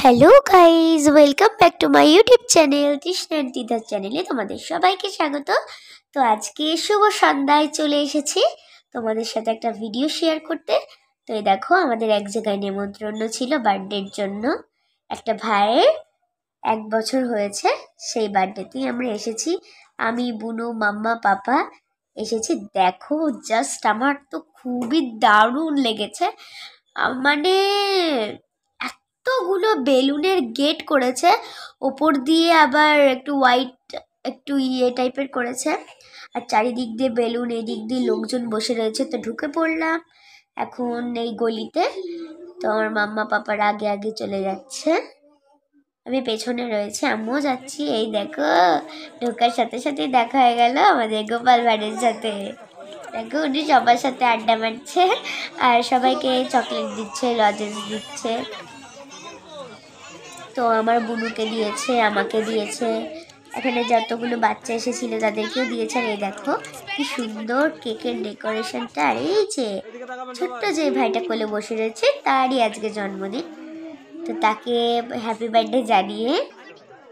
Hello guys, welcome back to my YouTube channel Trishna and তিধার চ্যানেলে তোমাদের সবাইকে স্বাগত। তো আজকে শুভ সন্ধ্যায় চলে এসেছি তোমাদের সাথে একটা ভিডিও শেয়ার করতে। তো এই দেখো, আমাদের এক জায়গায় নেমন্ত্রণ ছিল বার্থডের জন্য। একটা ভাইয়ের 1 বছর হয়েছে, সেই বার্থডেতেই আমরা এসেছি। আমি, বুনু, মাম্মা, পাপা এসেছি। দেখো জাস্ট, আমার তো খুবই দারুণ লেগেছে। মানে এতগুলো বেলুনের গেট করেছে, ওপর দিয়ে আবার একটু হোয়াইট, একটু টাইপের করেছে, আর চারিদিক দিয়ে বেলুন, এদিক দিয়ে লোকজন বসে রয়েছে। তো ঢুকে পড়লাম এখন এই গলিতে। তো আমার মাম্মা পাপার আগে আগে চলে যাচ্ছে, আমি পেছনে রয়েছে, আমিও যাচ্ছি। এই দেখো, ঢোকার সাথে সাথে দেখা হয়ে গেল আমাদের গোপাল ভাঁড়ের সাথে। দেখো, উনি সবার সাথে আড্ডা মারছে আর সবাইকে চকলেট দিচ্ছে, লজেন্স দিচ্ছে। তো আমার বুনুকে দিয়েছে, আমাকে দিয়েছে, এখানে যতগুলো বাচ্চা এসেছিল তাদেরকেও দিয়েছে। আর এই দেখো কি সুন্দর কেকের ডেকোরেশনটা। আর এই যে ছোট্ট যে ভাইটা কোলে বসে রয়েছে, তারই আজকে জন্মদিন। তো তাকে হ্যাপি বার্থডে জানিয়ে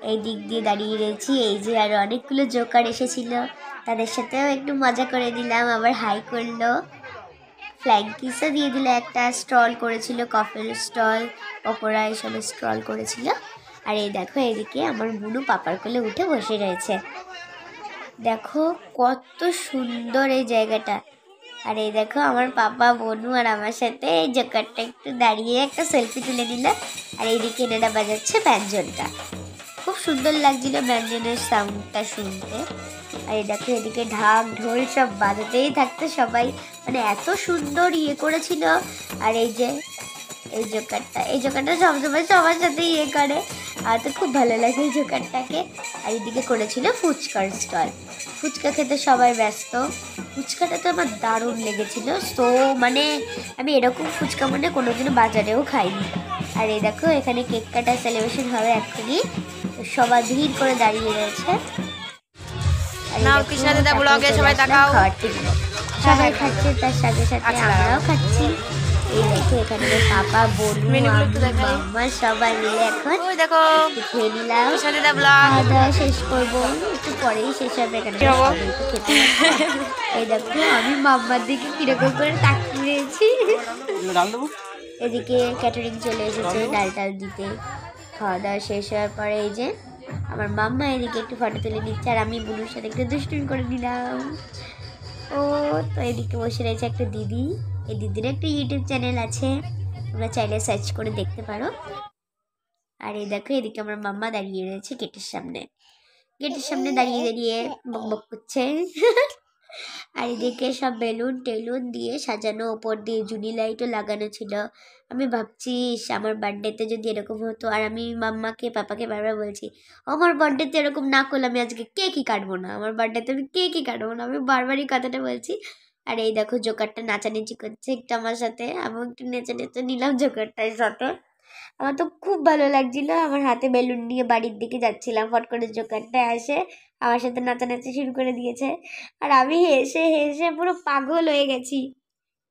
এই দিক দিয়ে দাঁড়িয়ে রয়েছি। এই যে আরো অনেকগুলো জোকার এসেছিল, তাদের সাথেও একটু মজা করে দিলাম, আবার হাই করলো, ফ্লাইং কিসও দিয়ে দিল। একটা স্টল করেছিল, কফির স্টল, পকোড়া এসবের স্টল করেছিল। আর এই দেখো, এদিকে আমার বুনু পাপার কোলে উঠে বসে রয়েছে। দেখো কত সুন্দর এই জায়গাটা। আর এই দেখো, আমার পাপা, বনু আর আমার সাথে এই জোকারটা একটু দাঁড়িয়ে একটা সেলফি তুলে নিল। আর এইদিকে এনারা বাজাচ্ছে ব্যঞ্জনটা, খুব সুন্দর লাগছিল ব্যঞ্জনের সাউন্ডটা শুনতে। আর এই দেখো, এদিকে ঢাক ঢোল সব বাজাতেই থাকতো সবাই, মানে এত সুন্দর করেছিল। আর এই যে এই জোকারটা সবসময় সবার সাথে করে, আর তো খুব ভালো লাগে এই জোকারটাকে। আর এদিকে করেছিল ফুচকার স্টল, ফুচকা খেতে সবাই ব্যস্ত। ফুচকাটা তো আমার দারুণ লেগেছিল। তো মানে আমি এরকম ফুচকা মানে কোনোদিনও বাজারেও খাইনি। আর এই দেখো, এখানে কেক কাটা সেলিব্রেশন হবে এক্ষুনি, সবাই ভিড় করে দাঁড়িয়ে রয়েছে। সবাই খাচ্ছে, তার সাথে সাথে আমরাও খাচ্ছি। এই দেখো, এখানে পাপা, বনু, মাম্মা সবাই মিলে এখন খেয়ে নিলাম। খাওয়া দাওয়া শেষ করবো, একটু পরেই শেষ হবে। এখানে খেতে। এই দেখো, আমি মাম্মার দিকে কিরকম করে তাকিয়ে রয়েছি। এদিকে ক্যাটারিং চলে এসেছে ডাল টাল দিতে। খাওয়া দাওয়া শেষ হওয়ার পরে এই যে আমার মাম্মা এদিকে একটু ফটো তুলে নিচ্ছে, আর আমি বুনুর সাথে একটু দুষ্টুমি করে নিলাম। ও তো এদিকে বসে রয়েছে একটা দিদি। এই দিদির একটা ইউটিউব চ্যানেল আছে, তোমরা চাইলে সার্চ করে দেখতে পারো। আর এই দেখো, এদিকে আমার মাম্মা দাঁড়িয়ে রয়েছে গেটের সামনে দাঁড়িয়ে দাঁড়িয়ে বক বক করছে। আর এদিকে সব বেলুন টেলুন দিয়ে সাজানো, ওপর দিয়ে জুনি লাইটও লাগানো ছিল। আমি ভাবছি আমার বার্থডেতে যদি এরকম হতো। আর আমি মাম্মাকে পাপাকে বারবার বলছি, আমার বার্থডেতে এরকম না করলে আমি আজকে কেকই কাটবো না, আমার বার্থডেতে আমি কেকই কাটবো না, আমি বারবারই কথাটা বলছি। আর এই দেখো, জোকারটা নাচানাচি করছে একটু আমার সাথে, আমি একটু নেচে নেচে নিলাম জোকারটার সাথে। আমার তো খুব ভালো লাগছিল। আমার হাতে বেলুন নিয়ে বাড়ির দিকে যাচ্ছিলাম, ফট করে জোকারটা এসে আমার সাথে নাচানাচি শুরু করে দিয়েছে। আর আমি হেসে হেসে পুরো পাগল হয়ে গেছি।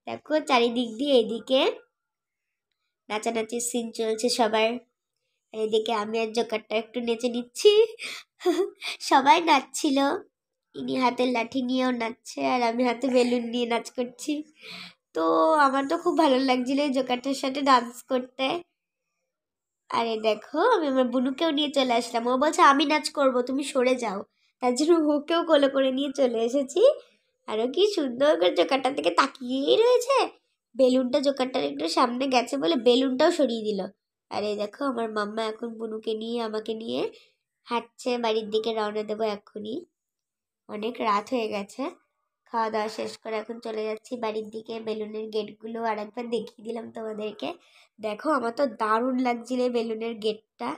দেখো চারিদিক দিয়ে এদিকে নাচানাচির সিন চলছে সবার, আর এদিকে আমি আর জোকারটা একটু নেচে নিচ্ছি। সবাই নাচছিল, ইনি হাতের লাঠি নিয়েও নাচছে, আর আমি হাতে বেলুন নিয়ে নাচ করছি। তো আমার তো খুব ভালো লাগছিল এই জোকারটার সাথে ডান্স করতে। আরে দেখো, আমি আমার বুনুকেও নিয়ে চলে আসলাম। ও বলছে আমি নাচ করব, তুমি সরে যাও। তার জন্য ওকেও কোলে করে নিয়ে চলে এসেছি। আরও কি সুন্দর করে জোকারটার দিকে তাকিয়েই রয়েছে। বেলুনটা জোকারটার একটু সামনে গেছে বলে বেলুনটাও সরিয়ে দিল। আর এই দেখো, আমার মাম্মা এখন বুনুকে নিয়ে আমাকে নিয়ে হাঁটছে, বাড়ির দিকে রওনা দেবো এক্ষুনি। অনেক রাত হয়ে গেছে। খাওয়া দাওয়া শেষ করে এখন চলে যাচ্ছি বাড়ির দিকে। বেলুনের গেটগুলো আর একবার দেখিয়ে দিলাম তোমাদেরকে। দেখো, আমার তো দারুণ লাগছিল বেলুনের গেটটা।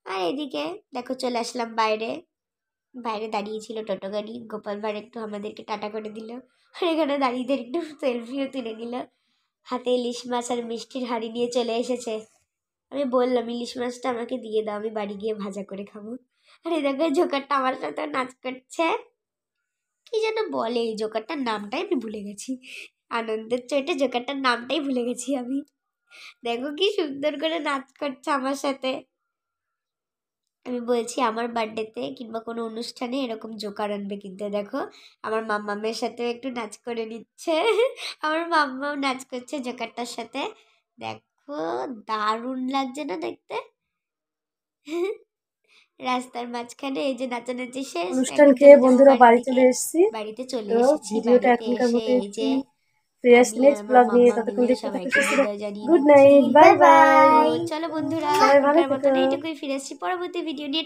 আর এদিকে দেখো, চলে আসলাম বাইরে। বাইরে দাঁড়িয়েছিল টোটো গাড়ি, গোপাল ভাঁড় একটু আমাদেরকে টাটা করে দিল, আর এখানে দাঁড়িয়ে একটু সেলফিও তুলে নিল। হাতে ইলিশ মাছ আর মিষ্টির হাঁড়ি নিয়ে চলে এসেছে। আমি বললাম ইলিশ মাছটা আমাকে দিয়ে দাও, আমি বাড়ি গিয়ে ভাজা করে খাবো। আর এই দেখো, জোকারটা আমার সাথে নাচ করছে। কি যেন বলে এই জোকারটার নামটাই আমি ভুলে গেছি, আনন্দের চোটে জোকারটার নামটাই ভুলে গেছি আমি। দেখো কি সুন্দর করে নাচ করছে আমার সাথে। আমি বলছি আমার বার্থডেতে কিংবা কোনো অনুষ্ঠানে এরকম জোকার আনবে, কিন্তু দেখো আমার মাম্মামের সাথেও একটু নাচ করে নিচ্ছে। আমার মাম্মাও নাচ করছে জোকারটার সাথে। দেখো দারুণ লাগছে না দেখতে? রাস্তার মাঝখানে এই যে নাচানাচি শেষ, অনুষ্ঠান এখন খেয়ে চলে যাবো বন্ধুরা বাড়ির বাড়ি দিকে। চলে এসেছি। বাড়িতে চলে তো এসেছি, ভিডিওটা বাড়িতে এখনকার এসে মতো এই একটু যে ফ্রেশ, আমি আর নেক্সট আমার ব্লগ নিয়ে মাম্মা ততক্ষণ মিলে দেখতে থাকো সবাইকে সুস্থ থাকো। বিদায় জানিয়ে গুড দিচ্ছি। নাইট, বাই তো বাই। চলো বন্ধুরা, সবাই ভালো এখনকার থেকো। মতন এইটুকুই, ফিরে আসছি পরবর্তী ভিডিও নিয়ে।